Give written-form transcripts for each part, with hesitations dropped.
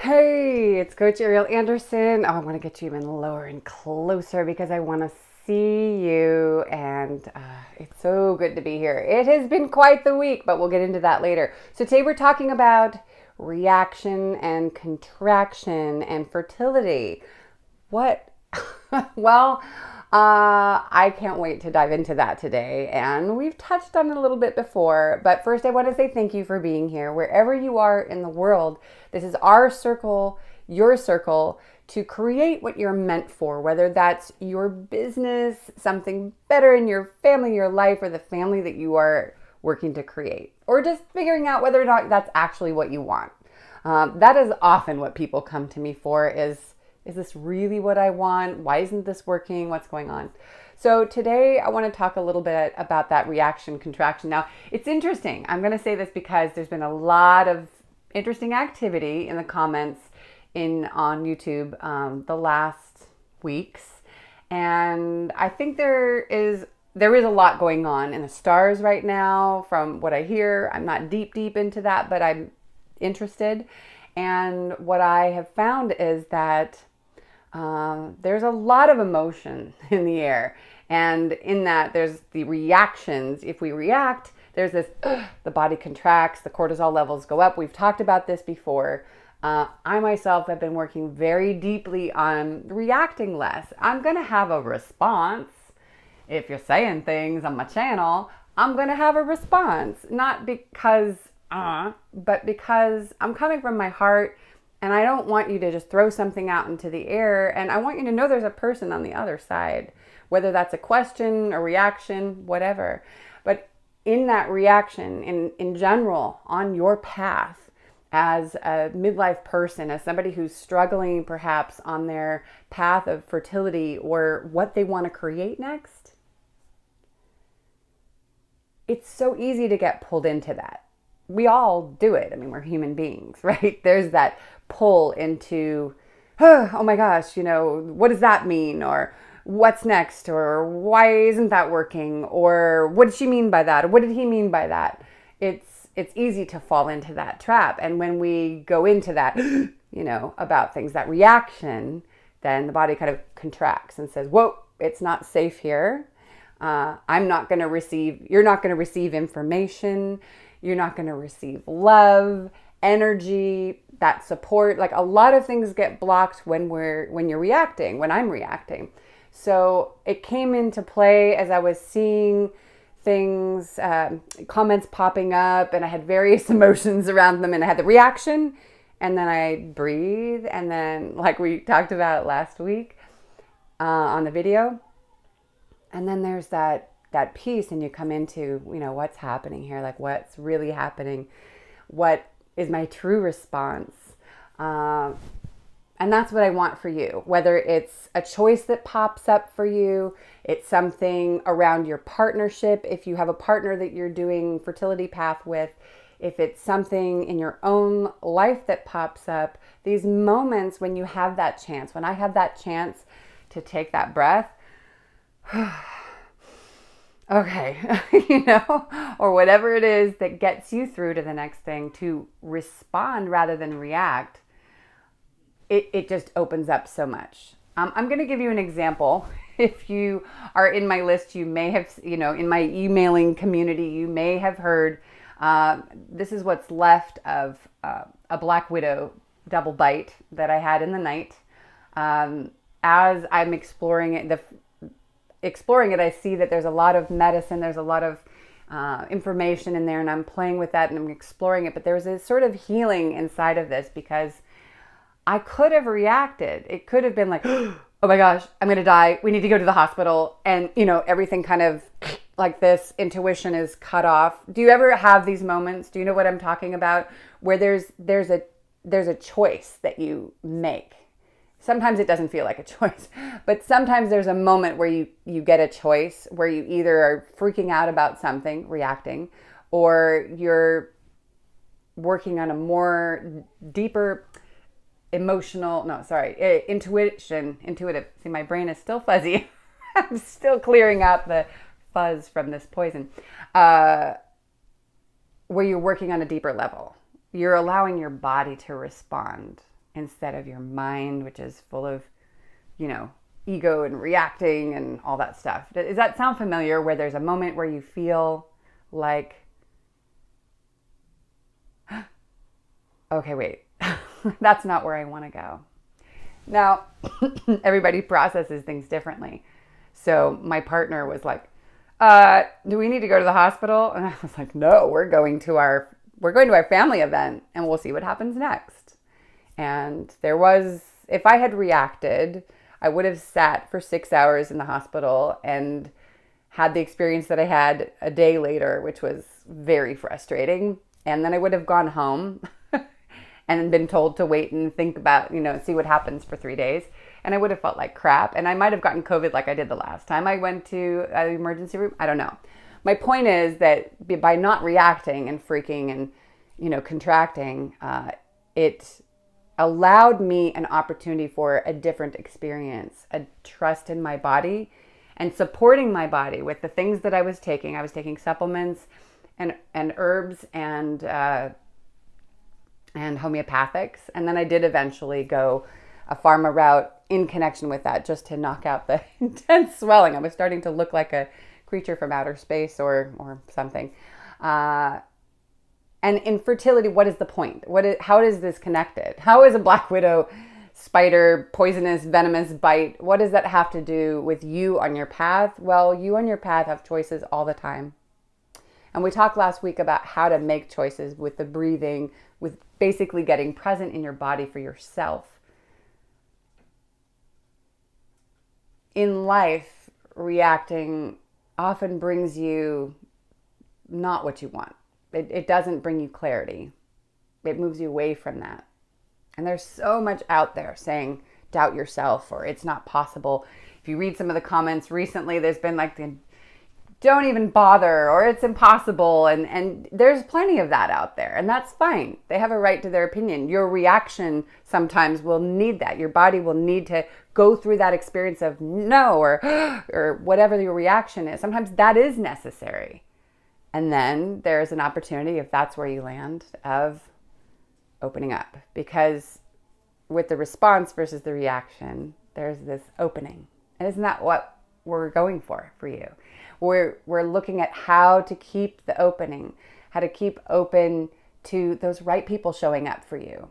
Hey, it's Coach Ariel Andersson. Oh, I want to get you even lower and closer because I want to see you. And it's so good to be here. It has been quite the week, but we'll get into that later. So today we're talking about reaction and contraction and fertility. What? well, I can't wait to dive into that today. And we've touched on it a little bit before. But first, I want to say thank you for being here. Wherever you are in the world, this is our circle, your circle, to create what you're meant for, whether that's your business, something better in your family, your life, or the family that you are working to create, or just figuring out whether or not that's actually what you want. That is often what people come to me for is this really what I want? Why isn't this working? What's going on? So today I want to talk a little bit about that reaction contraction. Now, it's interesting. I'm going to say this because there's been a lot of interesting activity in the comments on YouTube the last weeks. And I think there is a lot going on in the stars right now from what I hear. I'm not deep into that, but I'm interested. And what I have found is that there's a lot of emotion in the air. And in that, there's the reactions. If we react, there's this, the body contracts, the cortisol levels go up. We've talked about this before. I myself have been working very deeply on reacting less. I'm going to have a response. If you're saying things on my channel, I'm going to have a response. Not because, but because I'm coming from my heart. And I don't want you to just throw something out into the air. And I want you to know there's a person on the other side, whether that's a question, a reaction, whatever. But in that reaction, in general, on your path as a midlife person, as somebody who's struggling perhaps on their path of fertility or what they want to create next, it's so easy to get pulled into that. We all do it. I mean, we're human beings, right? There's that pull into, oh my gosh, what does that mean? Or what's next? Or why isn't that working? Or what did she mean by that? Or what did he mean by that? It's easy to fall into that trap. And when we go into that, about things, that reaction, then the body kind of contracts and says, whoa, it's not safe here. You're not going to receive information. You're not going to receive love, energy, that support. Like a lot of things get blocked when you're reacting, when I'm reacting. So it came into play as I was seeing things, comments popping up, and I had various emotions around them, and I had the reaction, and then I breathe, and then like we talked about last week on the video, and then there's that piece, and you come into, what's happening here, like what's really happening, what is my true response, and that's what I want for you, whether it's a choice that pops up for you, it's something around your partnership, if you have a partner that you're doing fertility path with, if it's something in your own life that pops up, these moments when you have that chance, when I have that chance to take that breath, okay, or whatever it is that gets you through to the next thing, to respond rather than react, it just opens up so much. I'm going to give you an example. If you are in my list, you may have, in my emailing community, you may have heard, this is what's left of a black widow double bite that I had in the night. As I'm exploring it, I see that there's a lot of medicine, there's a lot of information in there, and I'm playing with that and I'm exploring it. But there's a sort of healing inside of this because I could have reacted. It could have been like, oh my gosh, I'm going to die. We need to go to the hospital. And, everything kind of like this, intuition is cut off. Do you ever have these moments? Do you know what I'm talking about? Where there's a choice that you make. Sometimes it doesn't feel like a choice, but sometimes there's a moment where you get a choice where you either are freaking out about something, reacting, or you're working on a more deeper intuitive. See, my brain is still fuzzy. I'm still clearing out the fuzz from this poison. Where you're working on a deeper level. You're allowing your body to respond. instead of your mind, which is full of, ego and reacting and all that stuff. Does that sound familiar, where there's a moment where you feel like, okay, wait, that's not where I want to go. Now, everybody processes things differently. So my partner was like, do we need to go to the hospital? And I was like, no, we're going to our family event and we'll see what happens next. And if I had reacted, I would have sat for 6 hours in the hospital and had the experience that I had a day later, which was very frustrating. And then I would have gone home and been told to wait and think about, see what happens for 3 days. And I would have felt like crap. And I might have gotten COVID like I did the last time I went to the emergency room. I don't know. My point is that by not reacting and freaking and, contracting, it allowed me an opportunity for a different experience, a trust in my body and supporting my body with the things that I was taking. I was taking supplements and herbs and homeopathics. And then I did eventually go a pharma route in connection with that, just to knock out the intense swelling. I was starting to look like a creature from outer space or something. And in fertility, what is the point? How is this connected? How is a black widow spider poisonous, venomous bite? What does that have to do with you on your path? Well, you on your path have choices all the time. And we talked last week about how to make choices with the breathing, with basically getting present in your body for yourself. In life, reacting often brings you not what you want. It doesn't bring you clarity. It moves you away from that. And there's so much out there saying, doubt yourself, or it's not possible. If you read some of the comments recently, there's been like, don't even bother, or it's impossible. And there's plenty of that out there. And that's fine. They have a right to their opinion. Your reaction sometimes will need that. Your body will need to go through that experience of no, or whatever your reaction is. Sometimes that is necessary. And then there's an opportunity, if that's where you land, of opening up. Because with the response versus the reaction, there's this opening. And isn't that what we're going for you? We're looking at how to keep the opening, how to keep open to those right people showing up for you.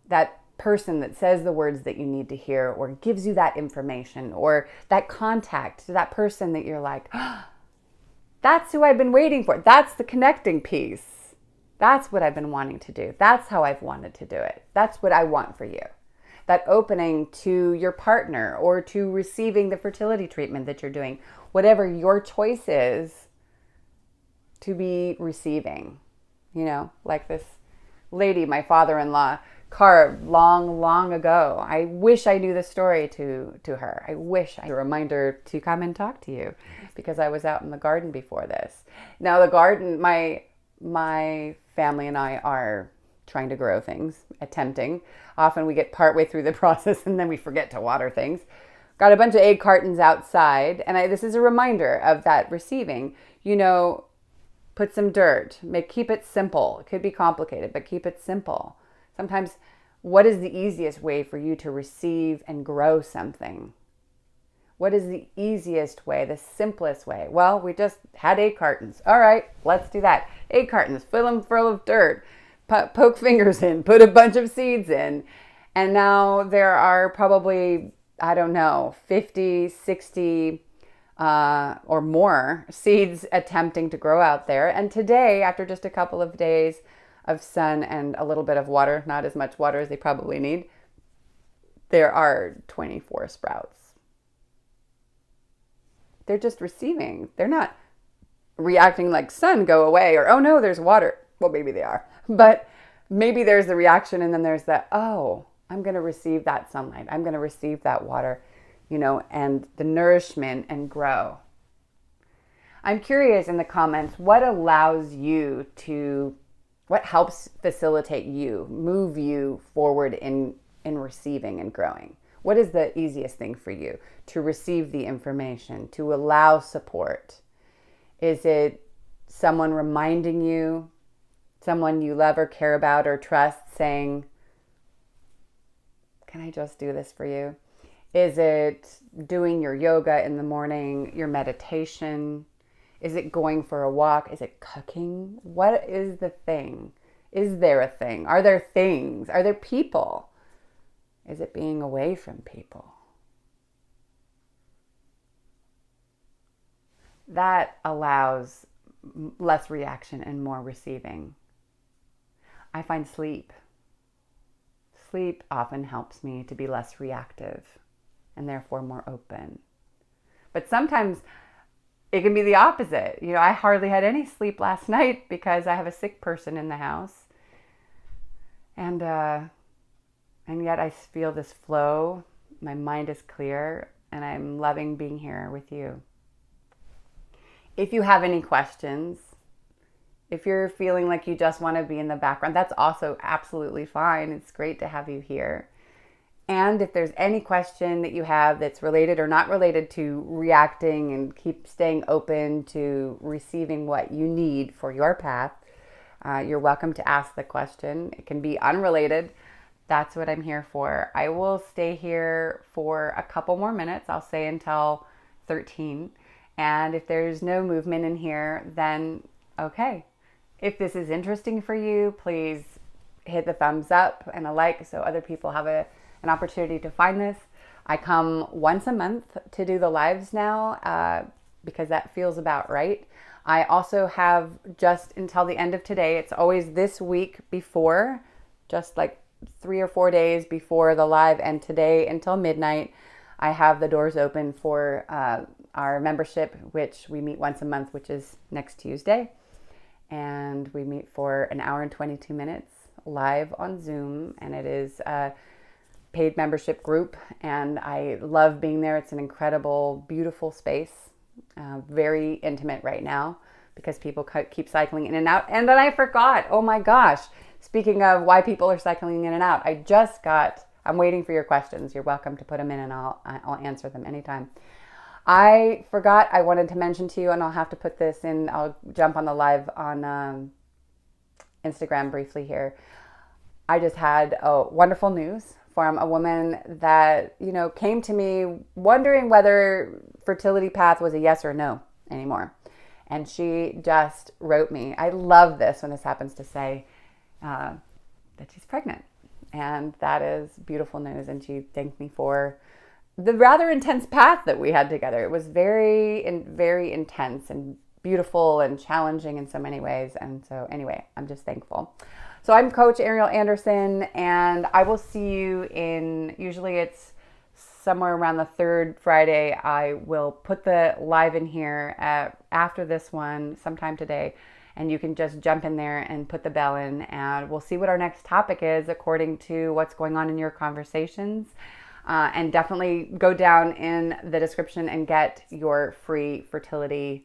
That person that says the words that you need to hear, or gives you that information, or that contact to that person that you're like, oh, that's who I've been waiting for. That's the connecting piece. That's what I've been wanting to do. That's how I've wanted to do it. That's what I want for you. That opening to your partner, or to receiving the fertility treatment that you're doing, whatever your choice is, to be receiving. Like this lady my father-in-law carved long ago. I wish I knew the story to her. I wish. A reminder to come and talk to you, because I was out in the garden before this. Now the garden, my family and I are trying to grow things, attempting. Often we get partway through the process and then we forget to water things. Got a bunch of egg cartons outside, and this is a reminder of that receiving. Put some dirt, keep it simple. It could be complicated, but keep it simple. Sometimes, what is the easiest way for you to receive and grow something? What is the easiest way, the simplest way? Well, we just had egg cartons. All right, let's do that. Egg cartons, fill them full of dirt, poke fingers in, put a bunch of seeds in. And now there are probably, 50, 60 or more seeds attempting to grow out there. And today, after just a couple of days of sun and a little bit of water, not as much water as they probably need, there are 24 sprouts. They're just receiving. They're not reacting like, sun, go away, or oh no, there's water. Well, maybe they are. But maybe there's the reaction, and then there's that, oh, I'm going to receive that sunlight. I'm going to receive that water, and the nourishment, and grow. I'm curious in the comments, what helps facilitate you, move you forward in receiving and growing? What is the easiest thing for you to receive the information, to allow support? Is it someone reminding you, someone you love or care about or trust, saying, can I just do this for you? Is it doing your yoga in the morning, your meditation? Is it going for a walk? Is it cooking? What is the thing? Is there a thing? Are there things? Are there people? Is it being away from people? That allows less reaction and more receiving. I find sleep. Sleep often helps me to be less reactive and therefore more open. But sometimes it can be the opposite. I hardly had any sleep last night because I have a sick person in the house. And yet I feel this flow. My mind is clear and I'm loving being here with you. If you have any questions, if you're feeling like you just want to be in the background, that's also absolutely fine. It's great to have you here. And if there's any question that you have that's related or not related to reacting and keep staying open to receiving what you need for your path, you're welcome to ask the question. It can be unrelated. That's what I'm here for. I will stay here for a couple more minutes. I'll say until 13. And if there's no movement in here, then okay. If this is interesting for you, please hit the thumbs up and a like so other people have an opportunity to find this. I come once a month to do the lives now because that feels about right. I also have just until the end of today, it's always this week before, just like 3 or 4 days before the live, and today until midnight, I have the doors open for our membership, which we meet once a month, which is next Tuesday. And we meet for an hour and 22 minutes live on Zoom. And it is a paid membership group. And I love being there. It's an incredible, beautiful space. Very intimate right now because people keep cycling in and out. And then I forgot, oh my gosh, speaking of why people are cycling in and out, I'm waiting for your questions. You're welcome to put them in and I'll answer them anytime. I forgot I wanted to mention to you, and I'll have to put this in, I'll jump on the live on Instagram briefly here. I just had wonderful news from a woman that, came to me wondering whether fertility path was a yes or no anymore. And she just wrote me. I love this when this happens to say that she's pregnant. And that is beautiful news. And she thanked me for the rather intense path that we had together. It was very intense and beautiful and challenging in so many ways. And so anyway, I'm just thankful. So I'm Coach Ariel Andersson, and I will see you usually it's somewhere around the third Friday. I will put the live in here after this one sometime today. And you can just jump in there and put the bell in, and we'll see what our next topic is according to what's going on in your conversations. And definitely go down in the description and get your free fertility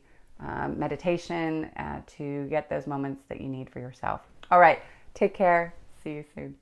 meditation to get those moments that you need for yourself. All right, take care. See you soon.